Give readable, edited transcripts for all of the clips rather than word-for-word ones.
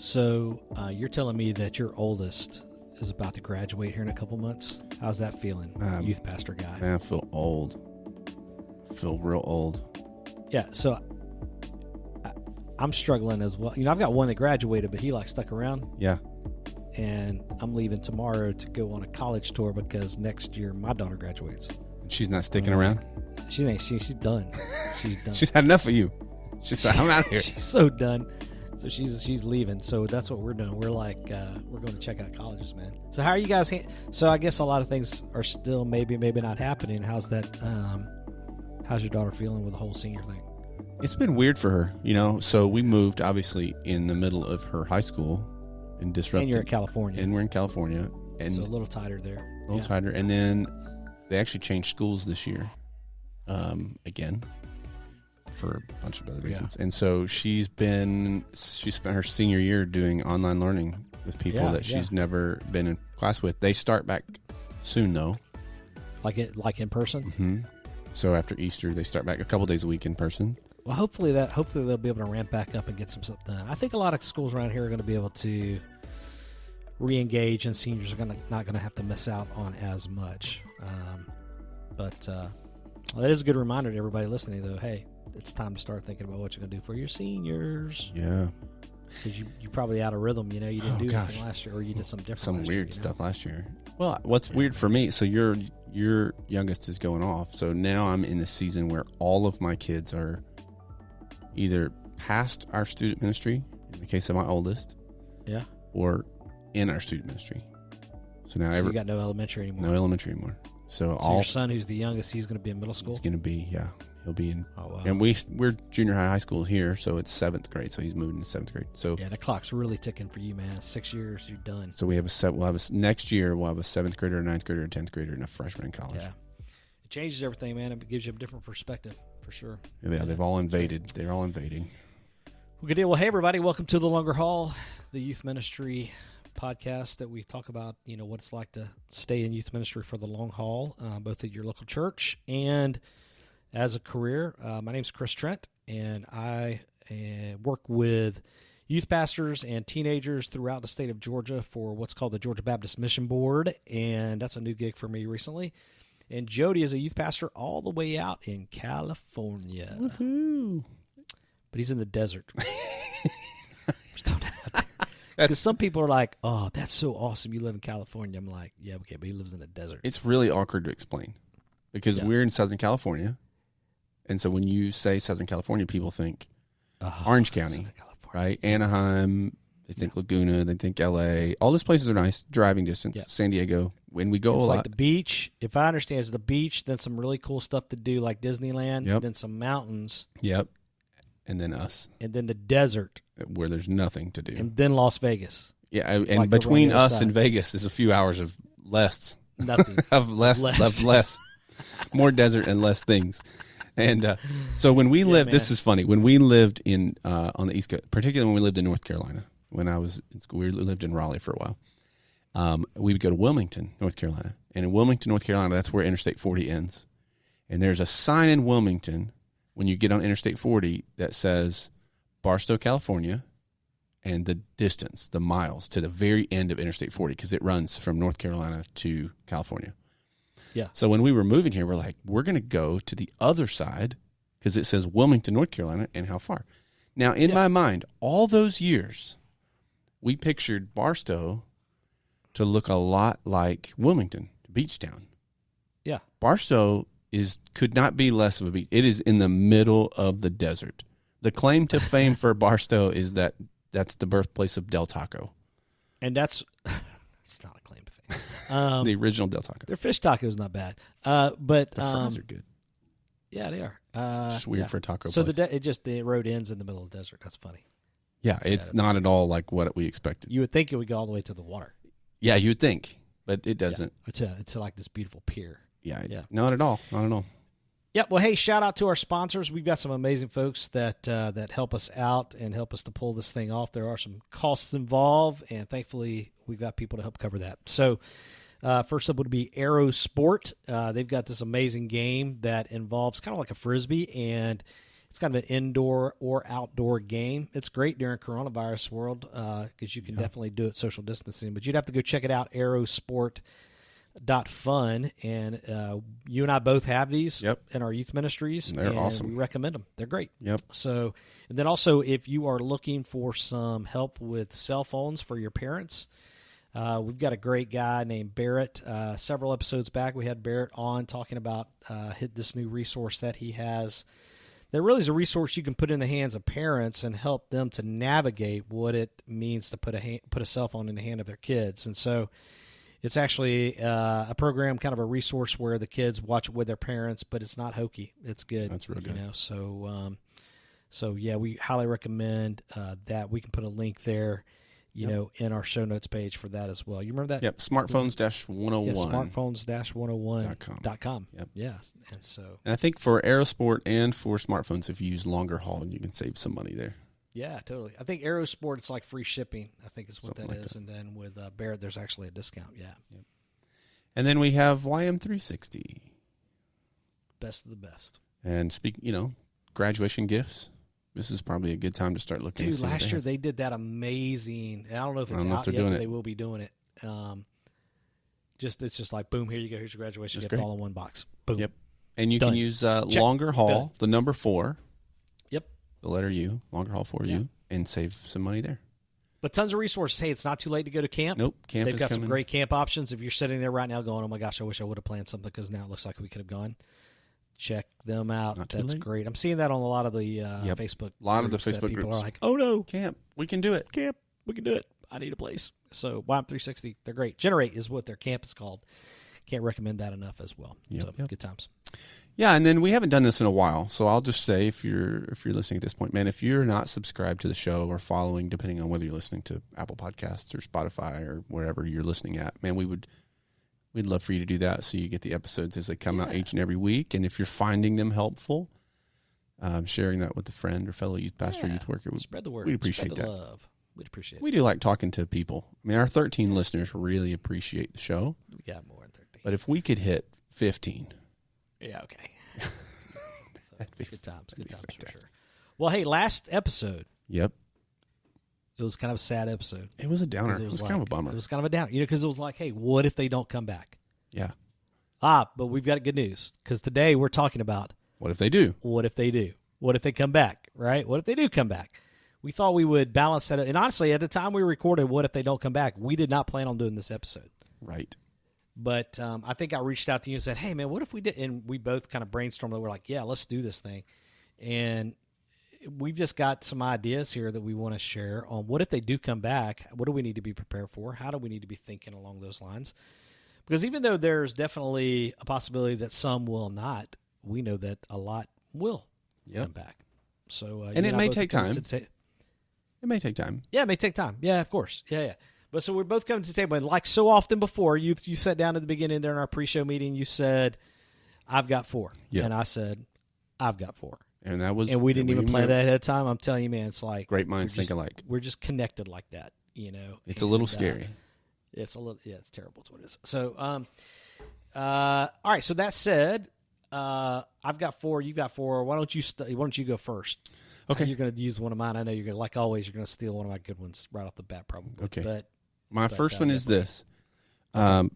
So you're telling me that your oldest is about to graduate here in a couple months. How's that feeling, youth pastor guy? Man, I feel old. I feel real old. Yeah, so I'm struggling as well. You know, I've got one that graduated, but he stuck around. Yeah. And I'm leaving tomorrow to go on a college tour because next year my daughter graduates. She's not sticking around? She's done. She's done. She's had enough of you. She's like, I'm out of here. She's so done. So she's leaving. So that's what we're doing. We're we're going to check out colleges, man. So how are you guys? So I guess a lot of things are still maybe not happening. How's that? How's your daughter feeling with the whole senior thing? It's been weird for her, you know. So we moved obviously in the middle of her high school and disrupted. And you're in California. And we're in California. And so a little tighter there. A little tighter. And then they actually changed schools this year, again, for a bunch of other reasons. And so she spent her senior year doing online learning with people that she's never been in class with. They start back soon though. Like in person? Mm-hmm. So after Easter, they start back a couple days a week in person. Well, hopefully they'll be able to ramp back up and get some stuff done. I think a lot of schools around here are going to be able to re-engage, and seniors are not going to have to miss out on as much. But that is a good reminder to everybody listening, though. Hey, it's time to start thinking about what you're going to do for your seniors. Yeah. Because you're probably out of rhythm. You know, you didn't do anything last year, or you did something different. Some weird stuff last year. Well, what's weird for me, so your youngest is going off. So now I'm in the season where all of my kids are either past our student ministry, in the case of my oldest, or in our student ministry. So now you got no elementary anymore. No elementary anymore. So your son, who's the youngest, he's going to be in middle school. He's going to be, he'll be in. Oh wow! And we're junior high school here, so it's 7th grade. So he's moving to 7th grade. So the clock's really ticking for you, man. 6 years, you're done. So next year we'll have a 7th grader, a 9th grader, a 10th grader, and a freshman in college. Yeah, it changes everything, man. It gives you a different perspective for sure. Yeah, they've all invaded. They're all invading. Well, good deal. Well, hey everybody, welcome to the Longer Haul, the youth ministry podcast that we talk about, you know, what it's like to stay in youth ministry for the long haul, both at your local church and as a career. My name's Chris Trent, and I work with youth pastors and teenagers throughout the state of Georgia for what's called the Georgia Baptist Mission Board, and that's a new gig for me recently. And Jody is a youth pastor all the way out in California. Woohoo! But he's in the desert. Because some people are like, oh, that's so awesome, you live in California. I'm like, yeah, okay, but he lives in the desert. It's really awkward to explain because we're in Southern California. And so when you say Southern California, people think Orange County, right? Anaheim, they think Laguna, they think L.A. All those places are nice, driving distance. Yeah. San Diego, when we go it's a lot. Like the beach, if I understand, it's the beach, then some really cool stuff to do like Disneyland, then some mountains. Yep. And then us. And then the desert. Where there's nothing to do. And then Las Vegas. Yeah, and between us and Vegas is a few hours of less. Nothing. of less. More desert and less things. And so when we lived, this is funny, when we lived in on the East Coast, particularly when we lived in North Carolina, when I was in school, we lived in Raleigh for a while. We would go to Wilmington, North Carolina. And in Wilmington, North Carolina, that's where Interstate 40 ends. And there's a sign in Wilmington when you get on Interstate 40 that says Barstow, California, and the distance, the miles to the very end of Interstate 40, because it runs from North Carolina to California. Yeah. So when we were moving here, we're like, we're going to go to the other side because it says Wilmington, North Carolina, and how far. Now, in my mind, all those years, we pictured Barstow to look a lot like Wilmington, beach town. Yeah. Barstow could not be less of a beach. It is in the middle of the desert. The claim to fame for Barstow is that that's the birthplace of Del Taco. And it's not a claim to fame. The original Del Taco. Their fish taco is not bad. But the fries are good. Yeah, they are. Just weird for a taco so place. The road ends in the middle of the desert. That's funny. Yeah, it's not at all like what we expected. You would think it would go all the way to the water. Yeah, you would think, but it doesn't. Yeah. It's like this beautiful pier. Yeah, not at all. Not at all. Yeah, well, hey, shout out to our sponsors. We've got some amazing folks that help us out and help us to pull this thing off. There are some costs involved, and thankfully we've got people to help cover that. So first up would be Aero Sport. They've got this amazing game that involves kind of like a Frisbee, and It's kind of an indoor or outdoor game. It's great during coronavirus world because you can definitely do it social distancing. But you'd have to go check it out, aerosport.fun. And you and I both have these in our youth ministries. They're awesome. We recommend them. They're great. Yep. So, and then also if you are looking for some help with cell phones for your parents, we've got a great guy named Barrett. Several episodes back, we had Barrett on talking about this new resource that he has. That really is a resource you can put in the hands of parents and help them to navigate what it means to put a cell phone in the hand of their kids. And so it's actually a program, kind of a resource where the kids watch it with their parents, but it's not hokey. It's good. That's really good. So yeah, we highly recommend that. We can put a link there, in our show notes page for that as well. You remember that? Yep. Smartphones-101. Yeah, smartphones-101.com. Yep. Yeah. And I think for Aerosport and for smartphones, if you use longer haul, you can save some money there. Yeah, totally. I think Aerosport, it's like free shipping, I think is what Something that like is. that. And then with Barrett, there's actually a discount. Yeah. Yep. And then we have YM360. Best of the best. And graduation gifts. This is probably a good time to start looking. Dude, last year they did that amazing. I don't know if it's out yet, but they will be doing it. It's just like, boom, here you go. Here's your graduation gift all in one box. Boom. Yep. And you Done. can use longer haul, the number 4. Yep. The letter U, longer haul 4U, and save some money there. But tons of resources. Hey, it's not too late to go to camp. Nope. They've got some great camp options. If you're sitting there right now going, oh my gosh, I wish I would have planned something because now it looks like we could have gone. Check them out. That's great. I'm seeing that on a lot of the Facebook. A lot of the Facebook people groups are like, oh no, camp, we can do it. Camp, we can do it. I need a place. So YM360, they're great. Generate is what their camp is called. Can't recommend that enough as well. Yep. So good times. Yeah, and then we haven't done this in a while, so I'll just say if you're listening at this point, man, if you're not subscribed to the show or following, depending on whether you're listening to Apple Podcasts or Spotify or wherever you're listening at, man, we'd love for you to do that so you get the episodes as they come out each and every week. And if you're finding them helpful, sharing that with a friend or fellow youth pastor, youth worker, spread the word. We'd appreciate Spread the that. love. We'd appreciate it. We do like talking to people. I mean, our 13 listeners really appreciate the show. We got more than 13. But if we could hit 15. Yeah, okay. Good times fantastic. For sure. Well, hey, last episode. Yep. It was kind of a sad episode. It was a downer. It was kind of a bummer. It was kind of a downer, because it was like, hey, what if they don't come back? Yeah. But we've got good news, because today we're talking about what if they do? What if they do? What if they come back, right? What if they do come back? We thought we would balance that. And honestly, at the time we recorded What If They Don't Come Back, we did not plan on doing this episode. Right. But I think I reached out to you and said, hey, man, what if we did? And we both kind of brainstormed. We're like, yeah, let's do this thing. And we've just got some ideas here that we want to share on what if they do come back. What do we need to be prepared for? How do we need to be thinking along those lines? Because even though there's definitely a possibility that some will not, we know that a lot will come back. So, and it may take time. It may take time. Yeah, it may take time. Yeah, of course. Yeah. But so we're both coming to the table, and like so often before, you sat down at the beginning during our pre-show meeting. You said, "I've got 4," and I said, "I've got 4." And that was, and we didn't even plan that ahead of time. I'm telling you, man, it's like great minds think alike. We're just connected like that, It's a little scary. It's a little, it's terrible. It's what it is. So, all right. So that said, I've got 4. You've got 4. Why don't you go first? Okay. You're going to use one of mine. I know you're going to, like always, you're going to steal one of my good ones right off the bat, probably. Okay. But my first one is this. Don't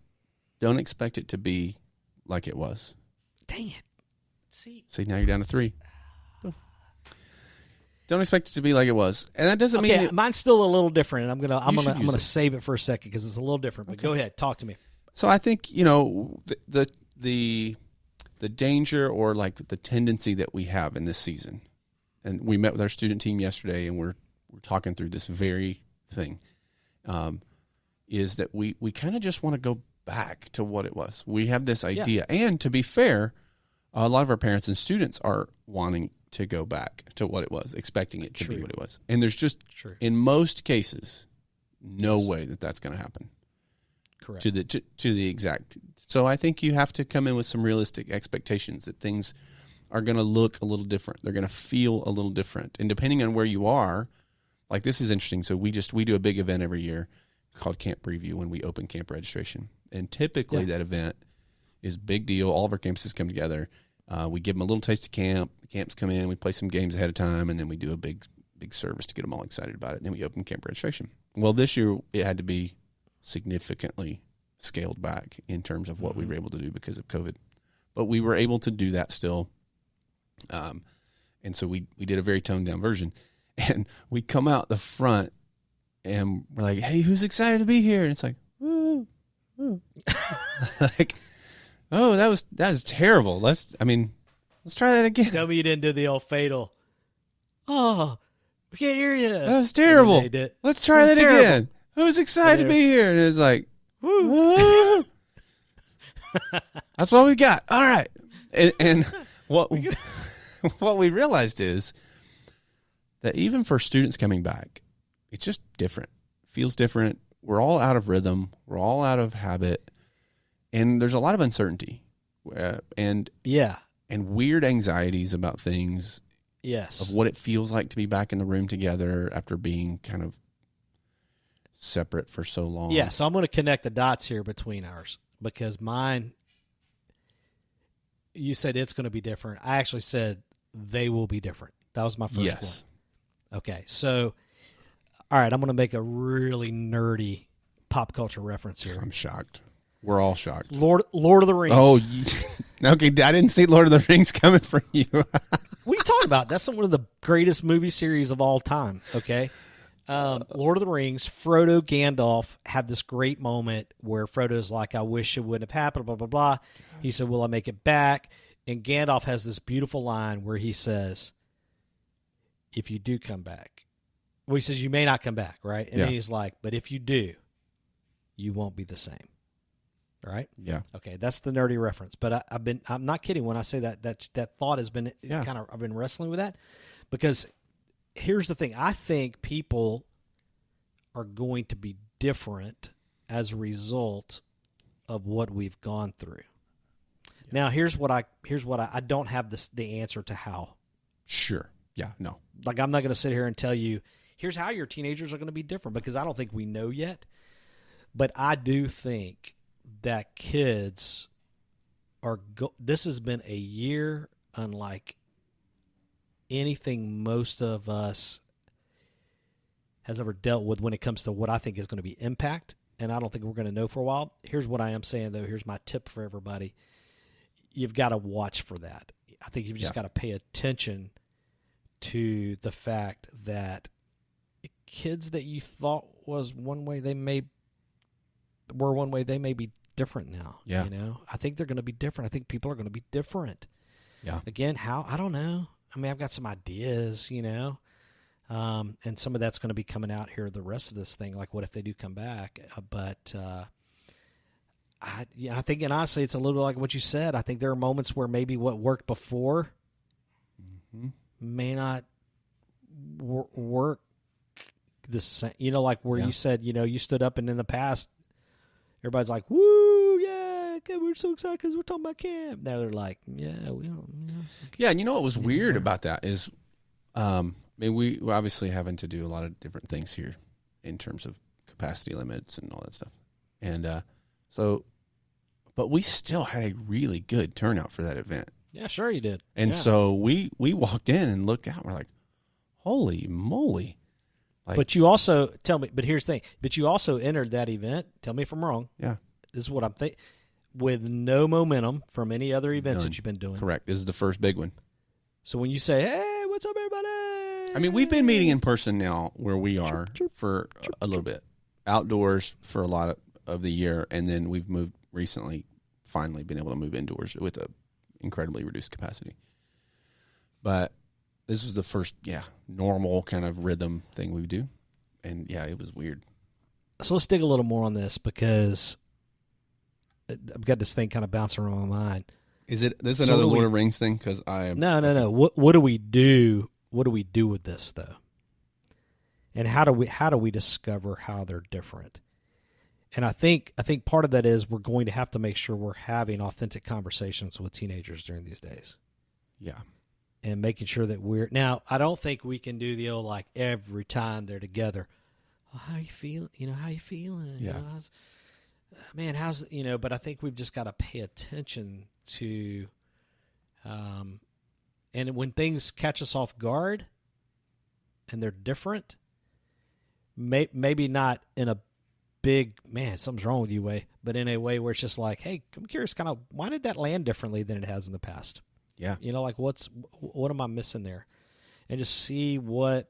expect it to be like it was. Dang it. See, now you're down to 3. Don't expect it to be like it was, and that doesn't mean mine's still a little different. And I'm gonna save it for a second because it's a little different. But go ahead, talk to me. So I think the danger or like the tendency that we have in this season, and we met with our student team yesterday, and we're talking through this very thing, is that we kind of just want to go back to what it was. We have this idea, and to be fair, a lot of our parents and students are wanting to go back to what it was, expecting it to be what it was. And there's just, in most cases, no way that that's going to happen. Correct. To the exact. So I think you have to come in with some realistic expectations that things are going to look a little different. They're going to feel a little different. And depending on where you are, like this is interesting. So we do a big event every year called Camp Preview when we open camp registration. And typically that event is a big deal. All of our campuses come together. We give them a little taste of camp. The camps come in. We play some games ahead of time, and then we do a big service to get them all excited about it. And then we open camp registration. Well, this year it had to be significantly scaled back in terms of what we were able to do because of COVID. But we were able to do that still. And so we did a very toned down version. And we come out the front and we're like, hey, who's excited to be here? And it's like, woo, woo. Like, oh, that was terrible. Let's try that again. Tell me you didn't do the old fatal. Oh, we can't hear you. That was terrible. Let's try that again. Who's excited to be here? And it's like, woo. That's what we got. All right. And what we realized is that even for students coming back, it's just different. Feels different. We're all out of rhythm. We're all out of habit. And there's a lot of uncertainty. And weird anxieties about things. Yes. Of what it feels like to be back in the room together after being kind of separate for so long. Yeah, so I'm going to connect the dots here between ours because mine, you said it's going to be different. I actually said they will be different. That was my first one. Okay, so, all right, I'm going to make a really nerdy pop culture reference here. I'm shocked. We're all shocked. Lord of the Rings. Oh, okay, I didn't see Lord of the Rings coming for you. What are you talking about? That's one of the greatest movie series of all time, okay? Lord of the Rings, Frodo, Gandalf have this great moment where Frodo's like, I wish it wouldn't have happened, blah, blah, blah. He said, will I make it back? And Gandalf has this beautiful line where he says, if you do come back. Well, he says, you may not come back, right? And then he's like, but if you do, you won't be the same. Right? Yeah. Okay, that's the nerdy reference. But I'm not kidding when I say that thought has been I've been wrestling with that because here's the thing. I think people are going to be different as a result of what we've gone through. Yeah. Now, here's what I don't have the answer to how. Sure. Yeah. No. Like I'm not going to sit here and tell you here's how your teenagers are going to be different because I don't think we know yet. But I do think that kids are this has been a year unlike anything most of us has ever dealt with when it comes to what I think is going to be impact, and I don't think we're going to know for a while. Here's what I am saying, though. Here's my tip for everybody. You've got to watch for that. I think you've just got to pay attention to the fact that kids that you thought was one way, they may be different now. Yeah. You know, I think they're going to be different. I think people are going to be different. Yeah. Again, how? I don't know. I mean, I've got some ideas, you know, and some of that's going to be coming out here the rest of this thing. Like, what if they do come back? I think, and honestly, it's a little bit like what you said. I think there are moments where maybe what worked before may not work the same. You know, like where you said, you know, you stood up and in the past, everybody's like, woo, yeah, we're so excited because we're talking about camp. Now they're like, yeah, we don't. Yeah, and you know what was weird about that is, I mean, we're obviously having to do a lot of different things here in terms of capacity limits and all that stuff. And but we still had a really good turnout for that event. Yeah, sure you did. And so we walked in and looked out and we're like, holy moly. Like, but you also, tell me, but here's the thing, but you also entered that event, tell me if I'm wrong. Yeah. This is what I'm thinking, with no momentum from any other events that you've been doing. Correct. This is the first big one. So when you say, hey, what's up, everybody? I mean, we've been meeting in person now where we are for a little bit. Outdoors for a lot of the year, and then we've moved recently, finally been able to move indoors with a incredibly reduced capacity. But this was the first, normal kind of rhythm thing we do. And, it was weird. So let's dig a little more on this because I've got this thing kind of bouncing around my mind. Is this another Lord of the Rings thing? Because I am. No. What do we do? What do we do with this, though? And how do we discover how they're different? And I think part of that is we're going to have to make sure we're having authentic conversations with teenagers during these days. Yeah. And making sure that now, I don't think we can do the old, like, every time they're together, oh, how you feeling? You know, how you feeling? Yeah. You know, but I think we've just got to pay attention to And when things catch us off guard and they're different, maybe not in a big, man, something's wrong with you way, but in a way where it's just like, hey, I'm curious, kind of, why did that land differently than it has in the past? Yeah. You know, like what am I missing there? And just see what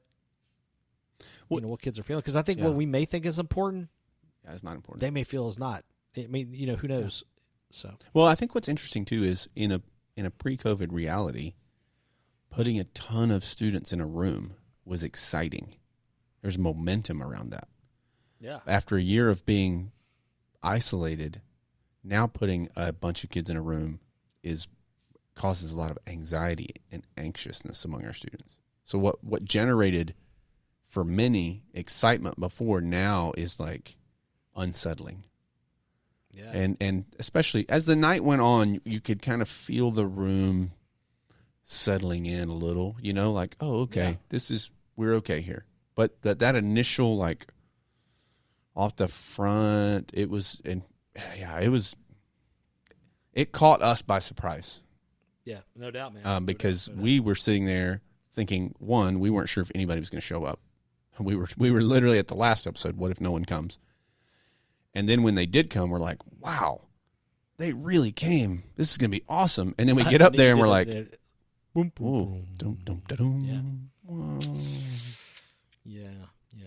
kids are feeling. Because I think what we may think is important, it's not important. They may feel is not. I mean, who knows? Yeah. So, well, I think what's interesting too is in a pre-COVID reality, putting a ton of students in a room was exciting. There's momentum around that. Yeah. After a year of being isolated, now putting a bunch of kids in a room causes a lot of anxiety and anxiousness among our students. So what generated for many excitement before now is like unsettling. Yeah. And especially as the night went on, you could kind of feel the room settling in a little, like, oh, okay, we're okay here. But that initial, like, off the front, it caught us by surprise. Yeah, no doubt, man. Because we were sitting there thinking, one, we weren't sure if anybody was going to show up. We were literally at the last episode, what if no one comes? And then when they did come, we're like, wow, they really came. This is going to be awesome. And then we get up there and we're like, boom, boom, dum, dum, da, dum. Yeah.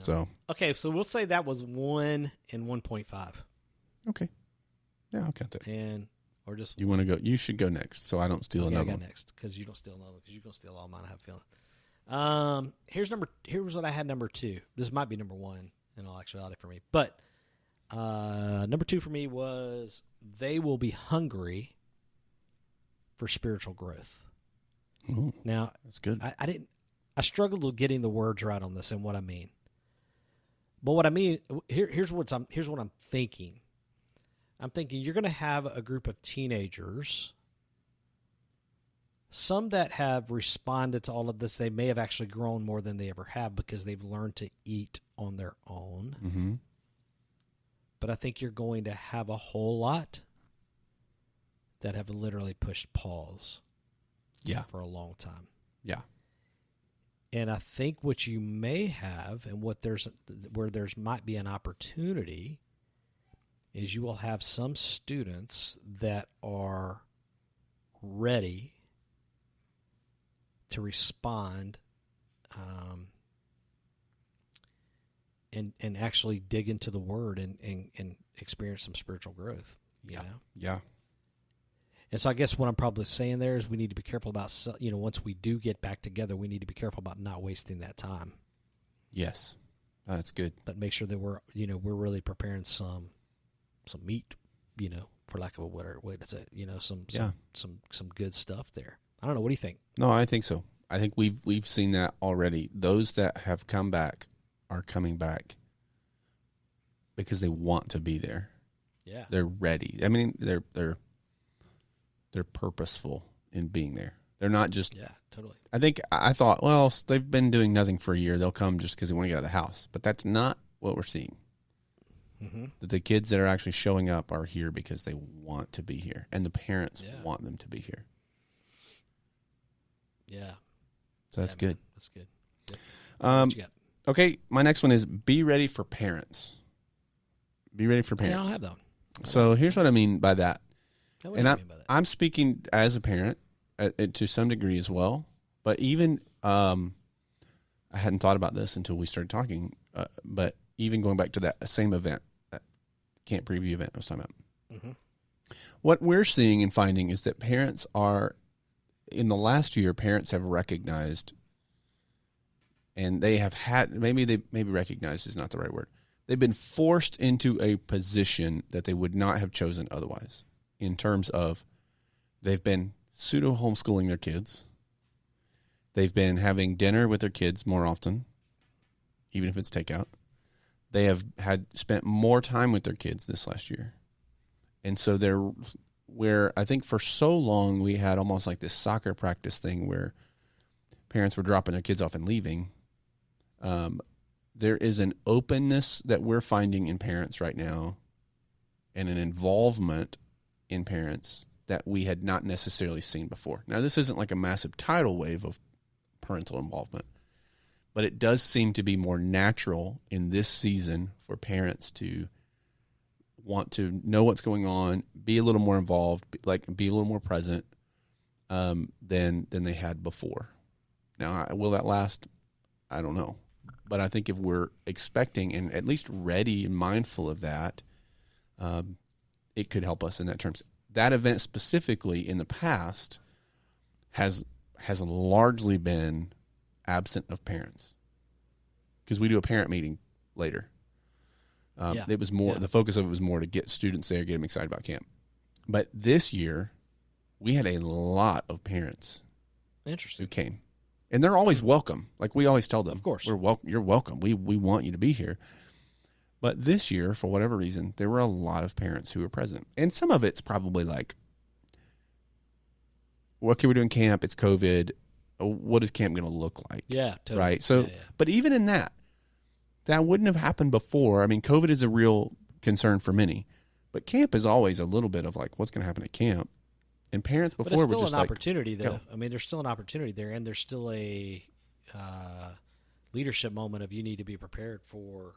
So okay, so we'll say that was 1 and 1.5. Okay. Yeah, I'll count that. Or just you want to go? You should go next, so I don't steal another one. I got next because you don't steal another because you're gonna steal all mine. I have a feeling. Here's what I had number 2. This might be number 1 in all actuality for me, but number 2 for me was they will be hungry for spiritual growth. Ooh, now that's good. I struggled with getting the words right on this and what I mean. But what I mean, here's what I'm thinking. I'm thinking you're going to have a group of teenagers, some that have responded to all of this. They may have actually grown more than they ever have because they've learned to eat on their own. Mm-hmm. But I think you're going to have a whole lot that have literally pushed pause for a long time. Yeah. And I think what you may have and where there's might be an opportunity is you will have some students that are ready to respond and actually dig into the Word and experience some spiritual growth. You know? Yeah. And so I guess what I'm probably saying there is we need to be careful about, once we do get back together, we need to be careful about not wasting that time. Yes. That's good. But make sure that we're really preparing some meat, for lack of a better way to say it, some good stuff there. I don't know. What do you think? No, I think so. I think we've seen that already. Those that have come back are coming back because they want to be there. Yeah. They're ready. I mean, they're purposeful in being there. They're not just... Yeah, totally. I thought, well, they've been doing nothing for a year. They'll come just because they want to get out of the house. But that's not what we're seeing. Mm-hmm. The kids that are actually showing up are here because they want to be here. And the parents want them to be here. Yeah. So that's good. Man. That's good. Yep. What you got? Okay, my next one is be ready for parents. Be ready for parents. I don't have that one. So here's what I mean by that. And I'm speaking as a parent to some degree as well. But even I hadn't thought about this until we started talking. But even going back to that same event, that camp preview event I was talking about. Mm-hmm. What we're seeing and finding is that parents are, in the last year, parents have recognized, and they have had, maybe recognized is not the right word. They've been forced into a position that they would not have chosen otherwise. In terms of they've been pseudo homeschooling their kids. They've been having dinner with their kids more often, even if it's takeout. They have spent more time with their kids this last year. And so where I think for so long we had almost like this soccer practice thing where parents were dropping their kids off and leaving. There is an openness that we're finding in parents right now and an involvement in parents that we had not necessarily seen before. Now, this isn't like a massive tidal wave of parental involvement, but it does seem to be more natural in this season for parents to want to know what's going on, be a little more involved, be a little more present than they had before. Now, will that last? I don't know. But I think if we're expecting and at least ready and mindful of that, it could help us in that terms. That event specifically in the past has largely been absent of parents because we do a parent meeting later. It was more the focus of it was more to get students there, get them excited about camp. But this year, we had a lot of parents who came. And they're always welcome. Like we always tell them, of course, you're welcome. We want you to be here. But this year, for whatever reason, there were a lot of parents who were present. And some of it's probably like, what can we do in camp? It's COVID. What is camp going to look like? Yeah, totally. Right? So, but even in that wouldn't have happened before. I mean, COVID is a real concern for many. But camp is always a little bit of like, what's going to happen at camp? And parents before were just like... But it's still an opportunity, though. Go. I mean, there's still an opportunity there, and there's still a leadership moment of you need to be prepared to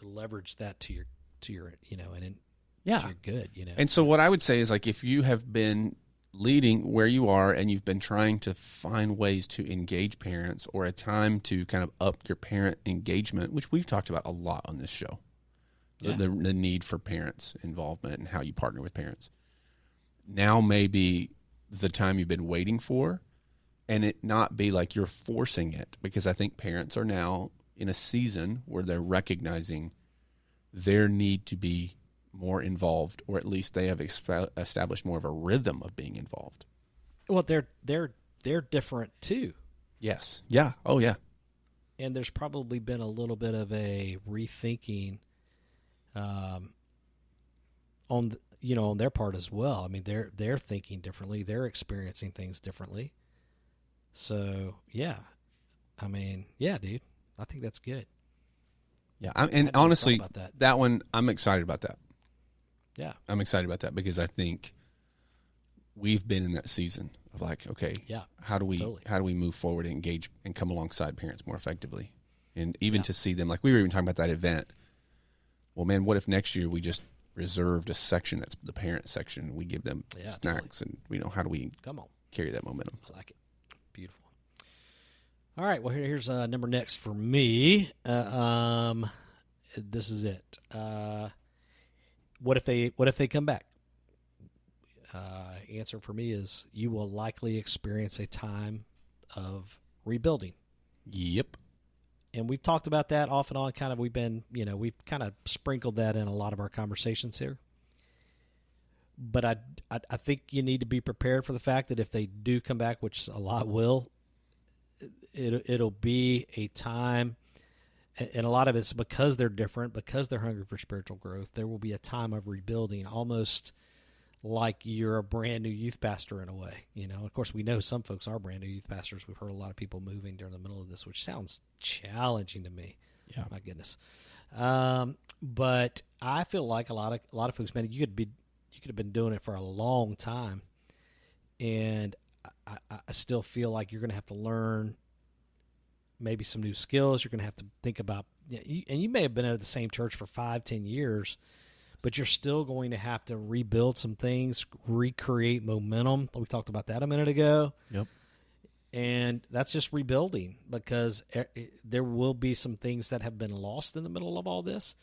leverage that to your and you're good, And so what I would say is like if you have been leading where you are and you've been trying to find ways to engage parents or a time to kind of up your parent engagement, which we've talked about a lot on this show, the need for parents' involvement and how you partner with parents. Now may be the time you've been waiting for, and it not be like you're forcing it, because I think parents are now in a season where they're recognizing their need to be more involved, or at least they have established more of a rhythm of being involved. Well, they're different too. Yes. Yeah. Oh, yeah. And there's probably been a little bit of a rethinking on their part as well. I mean, they're thinking differently. They're experiencing things differently. So, yeah. I mean, yeah, dude. I think that's good. Yeah, and honestly, that one, I'm excited about that. Yeah. I'm excited about that because I think we've been in that season of like, okay, how do we move forward and engage and come alongside parents more effectively? And even to see them, like we were even talking about that event. Well, man, what if next year we just reserved a section that's the parent section? We give them snacks, and how do we carry that momentum? I like it. Beautiful. All right. Well, here's a number next for me. This is it. What if they come back? Answer for me is you will likely experience a time of rebuilding. Yep. And we've talked about that off and on. Kind of, we've kind of sprinkled that in a lot of our conversations here. But I think you need to be prepared for the fact that if they do come back, which a lot will, it'll be a time, and a lot of it's because they're different, because they're hungry for spiritual growth. There will be a time of rebuilding, almost like you're a brand new youth pastor in a way. Of course, we know some folks are brand new youth pastors. We've heard a lot of people moving during the middle of this, which sounds challenging to me. Yeah, my goodness. But I feel like a lot of folks, man, you could have been doing it for a long time, and I still feel like you're going to have to learn maybe some new skills. You're going to have to think about, and you may have been at the same church for 5-10 years, but you're still going to have to rebuild some things, recreate momentum. We talked about that a minute ago. Yep. And that's just rebuilding, because there will be some things that have been lost in the middle of all this.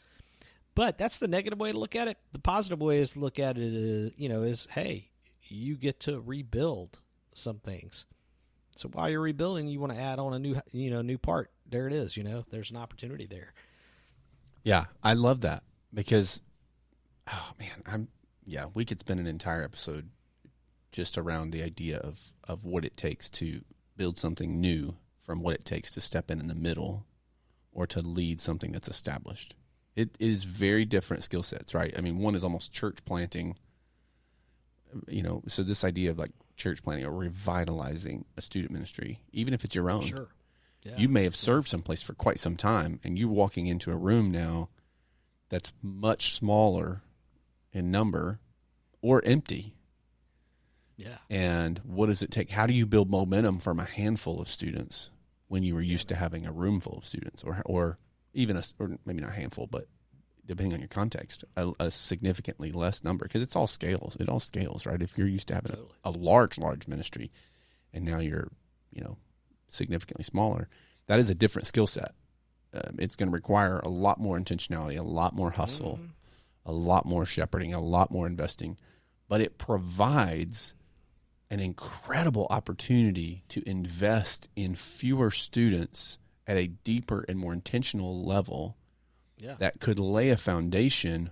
But that's the negative way to look at it. The positive way is to look at it is, hey, you get to rebuild some things. So while you're rebuilding, you want to add on a new part. There it is. There's an opportunity there. Yeah, I love that because, oh man, we could spend an entire episode just around the idea of what it takes to build something new from what it takes to step in the middle or to lead something that's established. It is very different skill sets, right? I mean, one is almost church planting, so this idea of like church planting or revitalizing a student ministry, even if it's your own. Sure. Yeah. You may have served someplace for quite some time, and you're walking into a room now that's much smaller in number, or empty. Yeah. And what does it take? How do you build momentum from a handful of students when you were used to having a room full of students, or even or maybe not a handful, but depending on your context, a significantly less number, because it's all scales. It all scales, right? If you're used to having a large ministry, and now you're, significantly smaller, that is a different skill set. It's going to require a lot more intentionality, a lot more hustle, a lot more shepherding, a lot more investing, but it provides an incredible opportunity to invest in fewer students at a deeper and more intentional level that could lay a foundation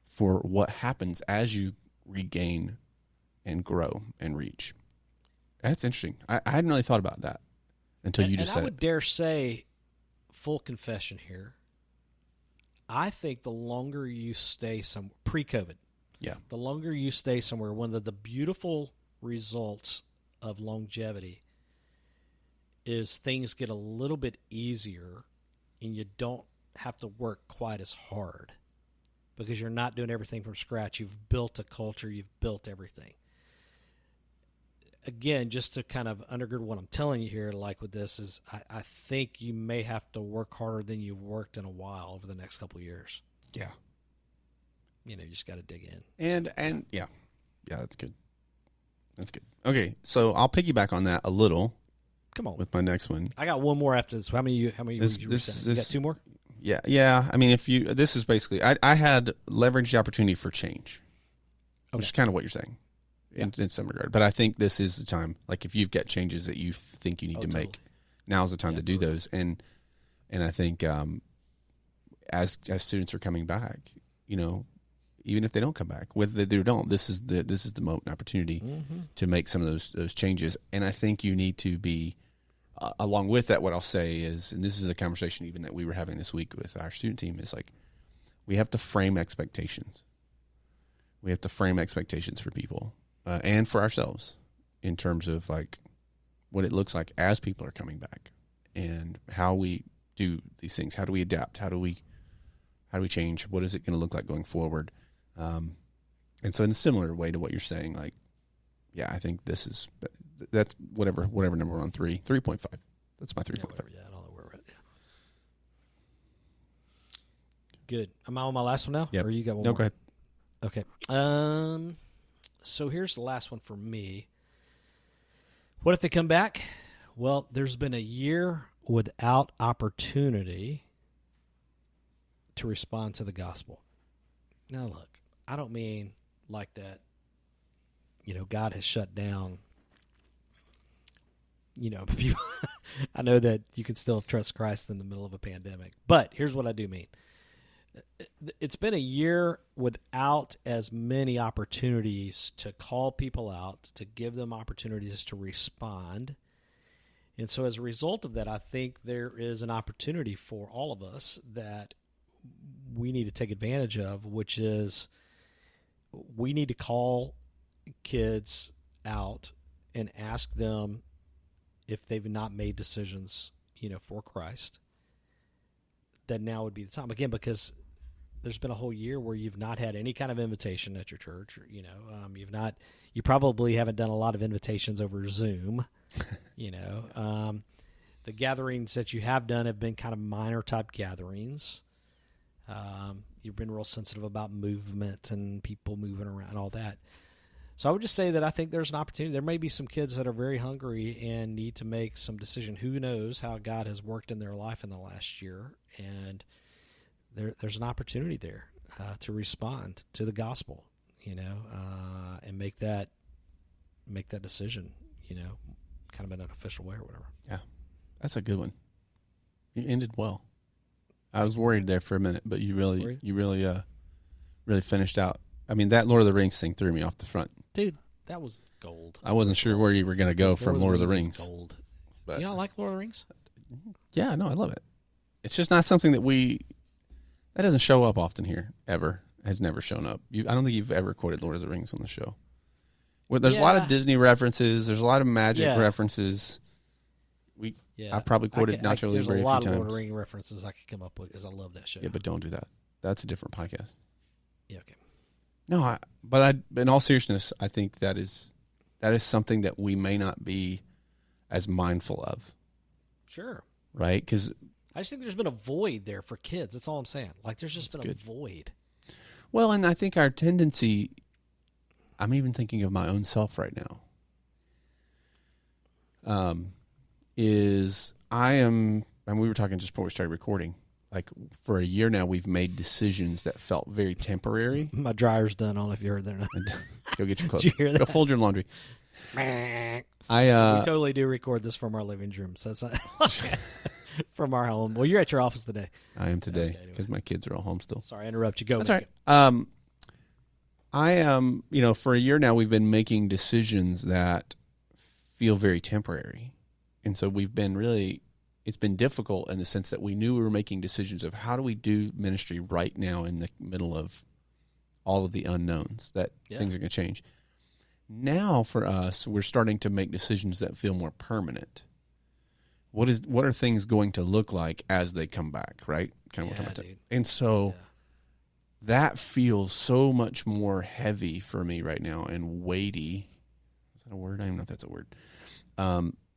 for what happens as you regain and grow and reach. That's interesting. I hadn't really thought about that until you just said it. I would dare say, full confession here, I think the longer you stay somewhere, pre-COVID, the longer you stay somewhere, one of the beautiful results of longevity is things get a little bit easier and you don't have to work quite as hard because you're not doing everything from scratch. You've built a culture. You've built everything. Again, just to kind of undergird what I'm telling you here, like with this, is I think you may have to work harder than you've worked in a while over the next couple of years. Yeah. You just got to dig in. And yeah, that's good. That's good. Okay, so I'll piggyback on that a little. Come on, with my next one. I got one more after this. How many you got two more? Yeah. I mean, this is basically, I had leveraged the opportunity for change, which is kind of what you're saying in some regard. But I think this is the time, like if you've got changes that you think you need to make, now's the time to do those. And I think as students are coming back, even if they don't come back, whether they don't, this is the moment and opportunity to make some of those changes. And I think you need to be, along with that, what I'll say is, and this is a conversation even that we were having this week with our student team, is like, we have to frame expectations. We have to frame expectations for people and for ourselves in terms of like what it looks like as people are coming back and how we do these things. How do we adapt? How do we change? What is it going to look like going forward? And so in a similar way to what you're saying, like, I think that's whatever number we're on, 3.5. That's my 3.5. Yeah, I don't know where we're at. Yeah. Good. Am I on my last one now? Yeah. Or you got one more? No, go ahead. Okay. So here's the last one for me. What if they come back? Well, there's been a year without opportunity to respond to the gospel. Now, look, I don't mean like that, God has shut down, people. I know that you can still trust Christ in the middle of a pandemic, but here's what I do mean. It's been a year without as many opportunities to call people out, to give them opportunities to respond. And so as a result of that, I think there is an opportunity for all of us that we need to take advantage of, which is we need to call kids out and ask them if they've not made decisions, for Christ, that now would be the time. Again, because there's been a whole year where you've not had any kind of invitation at your church. Or, you probably haven't done a lot of invitations over Zoom. The gatherings that you have done have been kind of minor type gatherings. You've been real sensitive about movement and people moving around and all that. So I would just say that I think there's an opportunity. There may be some kids that are very hungry and need to make some decision. Who knows how God has worked in their life in the last year, and there's an opportunity there to respond to the gospel, and make that decision, kind of in an official way or whatever. Yeah, that's a good one. You ended well. I was worried there for a minute, but you really finished out. I mean, that Lord of the Rings thing threw me off the front. Dude, that was gold. I wasn't sure where you were going to go from Lord of the Rings. Gold. But you don't like Lord of the Rings? Yeah, no, I love it. It's just not something that doesn't show up often here, ever. Has never shown up. I don't think you've ever quoted Lord of the Rings on the show. Well, there's a lot of Disney references. There's a lot of magic references. I've probably quoted Nacho Libre a few times. There's a lot of Lord of the Rings references I could come up with because I love that show. Yeah, but don't do that. That's a different podcast. Yeah, okay. No, but in all seriousness, I think that is something that we may not be as mindful of. Sure. Right? Because I just think there's been a void there for kids. That's all I'm saying. Like, there's just been a void. Well, and I think our tendency, I'm even thinking of my own self right now, is and we were talking just before we started recording, like for a year now, we've made decisions that felt very temporary. My dryer's done. I don't know if you heard that or not. Go get your clothes. Did you hear that? Go fold your laundry. We I totally do record this from our living room, so that's not from our home. Well, you're at your office today. am today because my kids are all home still. Sorry, I interrupt you. Go. That's all right. I am, for a year now, we've been making decisions that feel very temporary. And so it's been difficult in the sense that we knew we were making decisions of how do we do ministry right now in the middle of all of the unknowns that things are going to change. Now for us, we're starting to make decisions that feel more permanent. What are things going to look like as they come back, right? Kind of what I'm talking about. And so that feels so much more heavy for me right now and weighty. Is that a word? I don't even know if that's a word.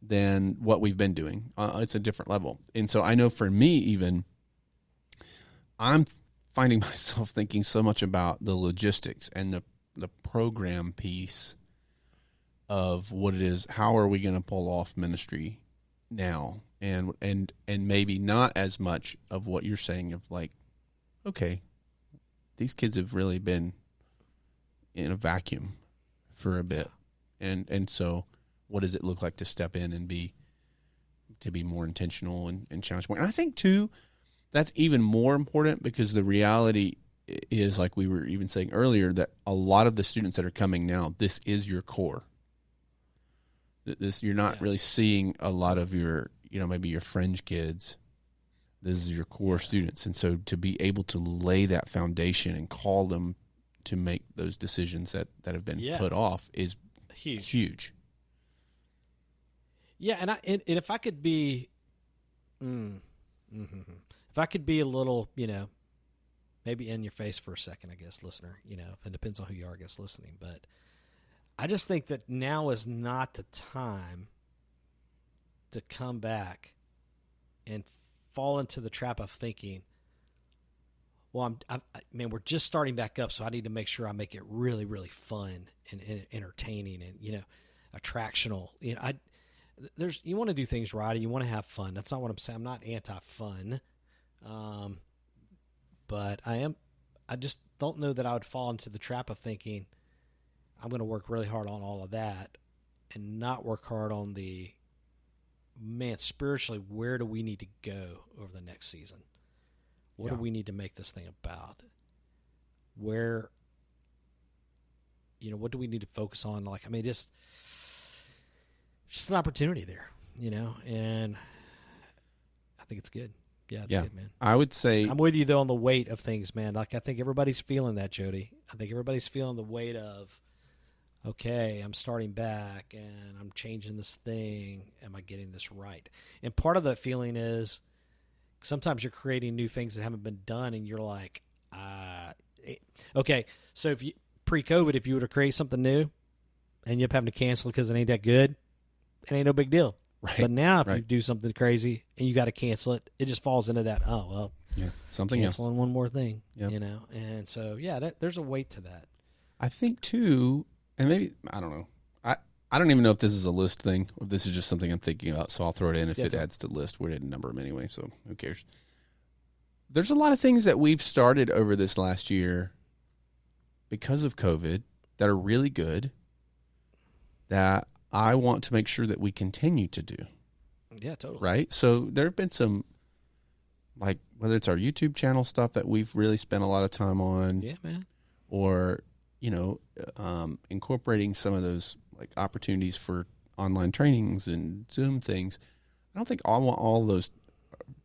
Than what we've been doing. It's a different level. And so I know for me even, I'm finding myself thinking so much about the logistics and the program piece of what it is. How are we going to pull off ministry now? And maybe not as much of what you're saying of like, okay, these kids have really been in a vacuum for a bit. And so what does it look like to step in and be more intentional and challenge more? And I think too, that's even more important because the reality is, like we were even saying earlier, that a lot of the students that are coming now, this is your core. You're not really seeing a lot of your, maybe your fringe kids. This is your core students. And so to be able to lay that foundation and call them to make those decisions that have been put off is huge. Yeah, and if I could be, if I could be a little, maybe in your face for a second, I guess, listener, it depends on who you are, I guess, listening. But I just think that now is not the time to come back and fall into the trap of thinking, well, we're just starting back up, so I need to make sure I make it really, really fun and entertaining and, attractional. You want to do things right and you want to have fun. That's not what I'm saying. I'm not anti-fun. But I just don't know that I would fall into the trap of thinking I'm going to work really hard on all of that and not work hard on spiritually, where do we need to go over the next season? What do we need to make this thing about? Where, what do we need to focus on? Just an opportunity there, and I think it's good. Yeah, it's good, man. I would say I'm with you though on the weight of things, man. I think everybody's feeling that, Jody. I think everybody's feeling the weight of, okay, I'm starting back and I'm changing this thing. Am I getting this right? And part of that feeling is sometimes you're creating new things that haven't been done, and you're like, okay. So if you pre-COVID, if you were to create something new, and you end up having to cancel because it ain't that good, it ain't no big deal. Right. But now if you do something crazy and you got to cancel it, it just falls into that, something canceling else. One more thing, And so, there's a weight to that. I think, too, and maybe, I don't know. I don't even know if this is a list thing or if this is just something I'm thinking about, so I'll throw it in if it adds to the list. We didn't number them anyway, so who cares? There's a lot of things that we've started over this last year because of COVID that are really good that I want to make sure that we continue to do. Yeah, totally. Right? So there have been some, like, whether it's our YouTube channel stuff that we've really spent a lot of time on. Yeah, man. Or, incorporating some of those, like, opportunities for online trainings and Zoom things. I don't think I want all of those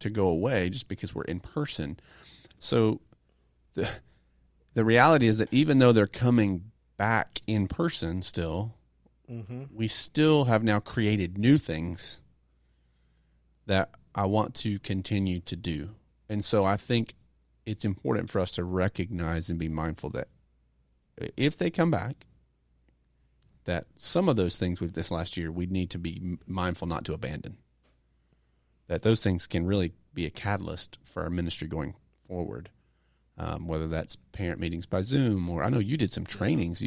to go away just because we're in person. So the reality is that even though they're coming back in person still, we still have now created new things that I want to continue to do. And so I think it's important for us to recognize and be mindful that if they come back, that some of those things with this last year, we need to be mindful not to abandon. That those things can really be a catalyst for our ministry going forward. Whether that's parent meetings by Zoom, or I know you did some trainings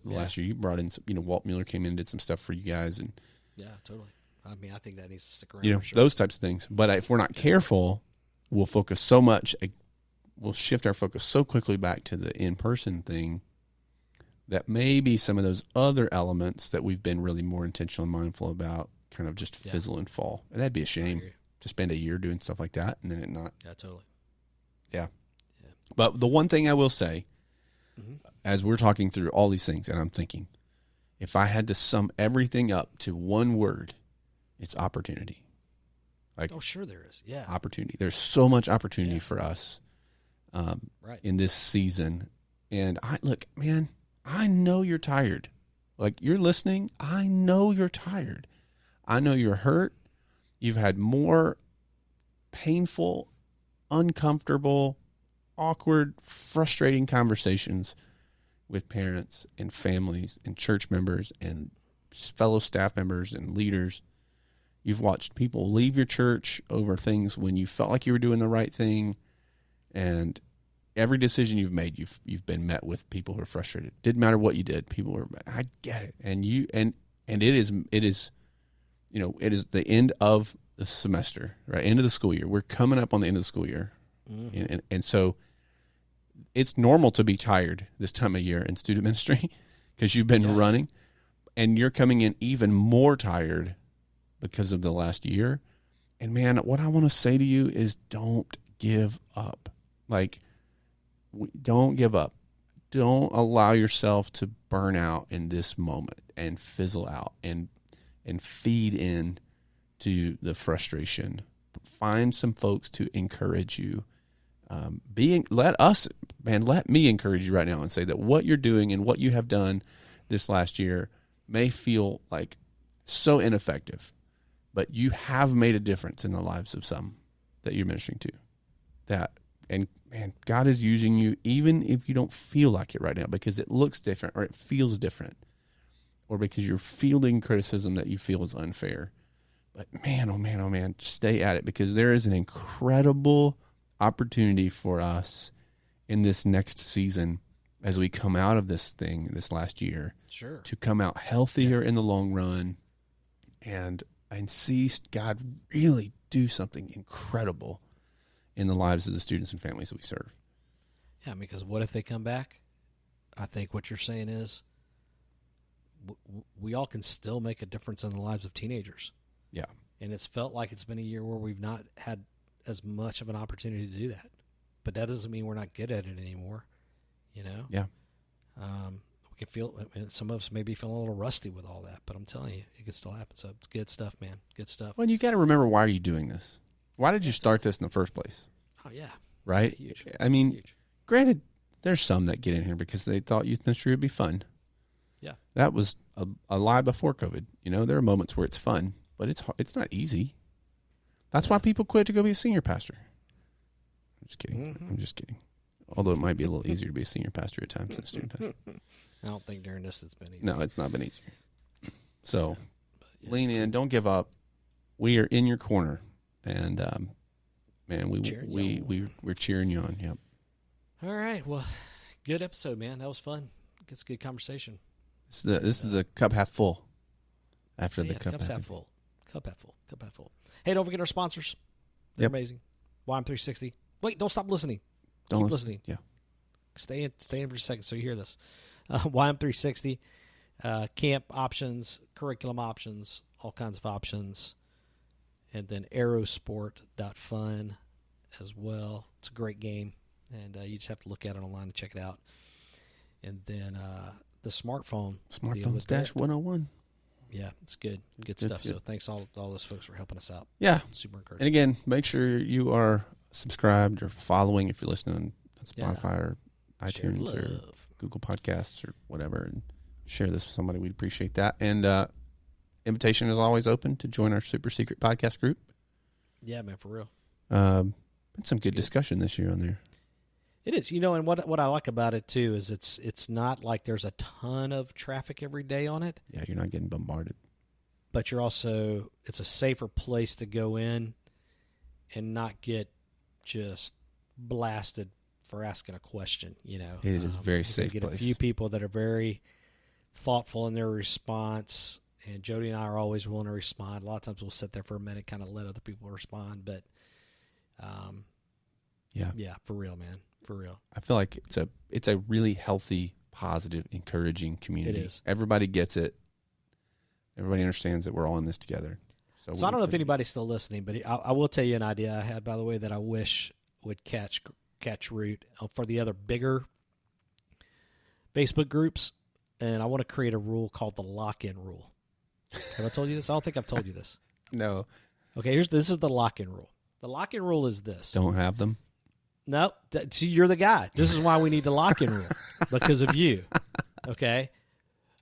last year. You brought in some, Walt Mueller came in and did some stuff for you guys. And yeah, totally. I mean, I think that needs to stick around. For sure. Those types of things. But if we're not careful, we'll focus so much, we'll shift our focus so quickly back to the in-person thing that maybe some of those other elements that we've been really more intentional and mindful about kind of just fizzle and fall. And that'd be a shame to spend a year doing stuff like that and then it not. Yeah, totally. Yeah. But the one thing I will say, as we're talking through all these things, and I'm thinking, if I had to sum everything up to one word, it's opportunity. Like, oh, sure there is. Yeah. Opportunity. There's so much opportunity for us right. in this season. And I know you're tired. Like, you're listening. I know you're tired. I know you're hurt. You've had more painful, uncomfortable, awkward, frustrating conversations with parents and families and church members and fellow staff members and leaders. You've watched people leave your church over things when you felt like you were doing the right thing, and every decision you've made, you've been met with people who are frustrated. Didn't matter what you did, people were. I get it, and it is the end of the semester, right? End of the school year. We're coming up on the end of the school year, and so it's normal to be tired this time of year in student ministry because you've been running, and you're coming in even more tired because of the last year. And man, what I want to say to you is don't give up. Like, don't give up. Don't allow yourself to burn out in this moment and fizzle out and feed in to the frustration. Find some folks to encourage you. Let me encourage you right now and say that what you're doing and what you have done this last year may feel like so ineffective, but you have made a difference in the lives of some that you're ministering to. And God is using you even if you don't feel like it right now because it looks different or it feels different or because you're fielding criticism that you feel is unfair. But man, stay at it because there is an incredible opportunity for us in this next season as we come out of this last year, to come out healthier in the long run and see God really do something incredible in the lives of the students and families that we serve. Yeah, because what if they come back? I think what you're saying is we all can still make a difference in the lives of teenagers. Yeah. And it's felt like it's been a year where we've not had as much of an opportunity to do that. But that doesn't mean we're not good at it anymore, Yeah. We can feel, some of us may be feeling a little rusty with all that, but I'm telling you, it can still happen. So it's good stuff, man. Good stuff. Well, you got to remember, why are you doing this? Why did you start this in the first place? Oh, yeah. Right? Huge. I mean, Huge. Granted, there's some that get in here because they thought youth ministry would be fun. Yeah. That was a lie before COVID. There are moments where it's fun, but it's not easy. That's why people quit to go be a senior pastor. I'm just kidding. Mm-hmm. I'm just kidding. Although it might be a little easier to be a senior pastor at times than a student pastor. I don't think during this it's been easy. No, it's not been easier. So lean in. Don't give up. We are in your corner. And, man, we're cheering you on. Yep. All right. Well, good episode, man. That was fun. It's a good conversation. This is the cup half full. After the cup half full. Cup half full. Hey, don't forget our sponsors. They're amazing. YM360. Wait, don't stop listening. Keep listening. Yeah. Stay in for a second so you hear this. YM360, camp options, curriculum options, all kinds of options. And then aerosport.fun as well. It's a great game. And you just have to look at it online and check it out. And then the Smartphones Dash 101. Yeah, it's good. Good stuff. So thanks all those folks for helping us out. Yeah. Super encouraging. And again, make sure you are subscribed or following if you're listening on Spotify or iTunes or Google Podcasts or whatever, and share this with somebody. We'd appreciate that. And invitation is always open to join our super secret podcast group. Yeah, man, for real. Been some good discussion this year on there. It is, and what I like about it too is it's not like there's a ton of traffic every day on it. Yeah, you're not getting bombarded. But it's a safer place to go in and not get just blasted for asking a question. It is a very safe place. A few people that are very thoughtful in their response, and Jody and I are always willing to respond. A lot of times we'll sit there for a minute, kind of let other people respond, but yeah, for real, man. For real. I feel like it's a really healthy, positive, encouraging community. It is. Everybody gets it. Everybody understands that we're all in this together. So I don't know if anybody's still listening, but I will tell you an idea I had, by the way, that I wish would catch root for the other bigger Facebook groups, and I want to create a rule called the lock-in rule. Have I told you this? I don't think I've told you this. No. Okay, this is the lock-in rule. The lock-in rule is this. Don't have them. No, see, you're the guy. This is why we need the lock-in rule, because of you. Okay?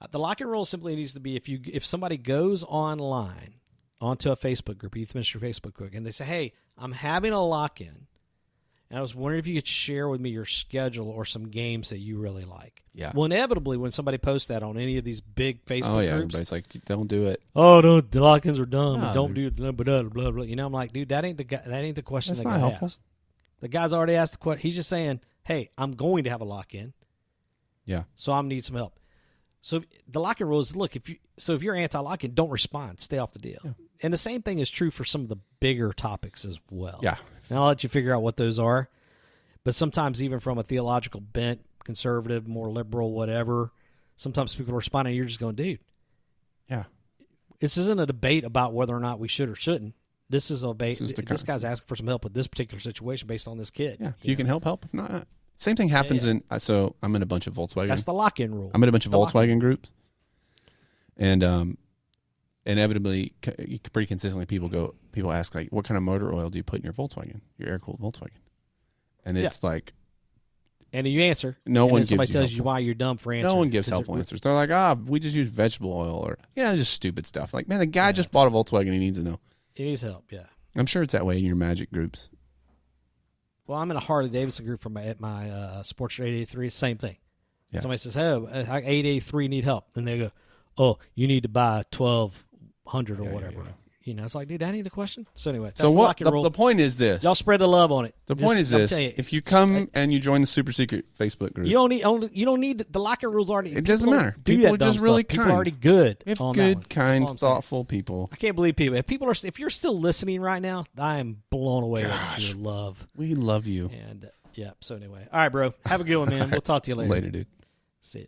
The lock-in rule simply needs to be if somebody goes online onto a Facebook group, Youth Ministry Facebook group, and they say, hey, I'm having a lock-in, and I was wondering if you could share with me your schedule or some games that you really like. Yeah. Well, inevitably, when somebody posts that on any of these big Facebook groups, everybody's like, don't do it. Oh, no, the lock-ins are dumb. No, don't do it. Blah, blah, blah, blah. I'm like, dude, that ain't the question That's that not guy helpful. asked. The guy's already asked the question. He's just saying, hey, I'm going to have a lock-in. Yeah. So I need some help. So the lock-in rule is, look, if you're anti-lock-in, don't respond. Stay off the deal. Yeah. And the same thing is true for some of the bigger topics as well. Yeah. And I'll let you figure out what those are. But sometimes even from a theological bent, conservative, more liberal, whatever, sometimes people are responding and you're just going, dude. Yeah. This isn't a debate about whether or not we should or shouldn't. This is a debate. This guy's asking for some help with this particular situation based on this kid. Yeah. If you can help. If not. Same thing happens so I'm in a bunch of Volkswagen. That's the lock-in rule. I'm in a bunch of Volkswagen groups. And inevitably, pretty consistently, people ask, like, what kind of motor oil do you put in your Volkswagen, your air-cooled Volkswagen? And it's like... And you answer. No one gives you somebody tells helpful. You why you're dumb for answering. No one gives helpful answers. They're like, we just use vegetable oil or, just stupid stuff. Like, man, the guy just bought a Volkswagen. He needs to know. He needs help, yeah. I'm sure it's that way in your Magic groups. Well, I'm in a Harley-Davidson group at my Sportster 883. Same thing. Yeah. Somebody says, hey, 883 need help. And they go, oh, you need to buy 1200 or whatever. Yeah. It's like, dude, I need the question. So anyway, that's the point is this. Y'all spread the love on it. The point is this. If you come and you join the super secret Facebook group. You don't need the lock-in rules already. It doesn't matter. People are just really kind. People are already good. If good, kind, thoughtful people. I can't believe people. If you're still listening right now, I am blown away with your love. We love you. And so anyway. All right, bro. Have a good one, man. We'll talk to you later. Later, dude. See you.